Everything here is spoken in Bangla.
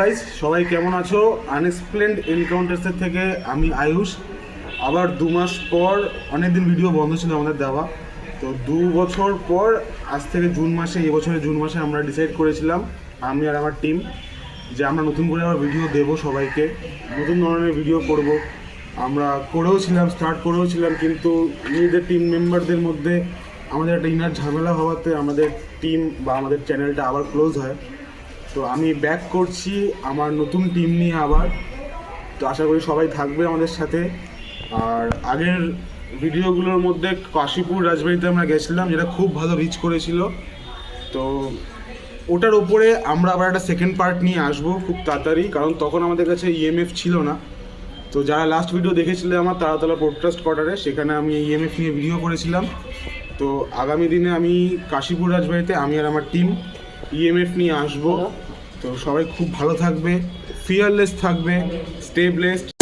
গাইস, সবাই কেমন আছো? আনএক্সপ্লেন্ড এনকাউন্টার্সের থেকে আমি আয়ুষ। আবার 2 মাস পর, অনেকদিন ভিডিও বন্ধ ছিল আমাদের দেওয়া, তো 2 বছর পর আজ থেকে এবছরের জুন মাসে আমরা ডিসাইড করেছিলাম, আমি আর আমার টিম, যে আমরা নতুন করে আবার ভিডিও দেবো সবাইকে, নতুন ধরনের ভিডিও করব। আমরা স্টার্ট করেওছিলাম, কিন্তু নিজেদের টিম মেম্বারদের মধ্যে আমাদের একটা ইনার ঝামেলা হওয়াতে আমাদের টিম বা আমাদের চ্যানেলটা আবার ক্লোজ হয়। তো আমি ব্যাক করছি আমার নতুন টিম নিয়ে আবার। তো আশা করি সবাই থাকবে আমাদের সাথে। আর আগের ভিডিওগুলোর মধ্যে কাশীপুর রাজবাড়িতে আমরা গেছিলাম, যেটা খুব ভালো রিচ করেছিল। তো ওটার ওপরে আমরা আবার একটা সেকেন্ড পার্ট নিয়ে আসবো খুব তাড়াতাড়ি, কারণ তখন আমাদের কাছে ইএমএফ ছিল না। তো যারা লাস্ট ভিডিও দেখেছিলে আমার তারাতলা পডকাস্ট কোয়ার্টারে, সেখানে আমি ইএমএফ নিয়ে ভিডিও করেছিলাম। তো আগামী দিনে আমি কাশীপুর রাজবাড়িতে আমি আর আমার টিম ইএমএফ নিয়ে আসবো। তো সবাই খুব ভালো থাকবে, ফিয়ারলেস থাকবে, স্টে ব্লেসড।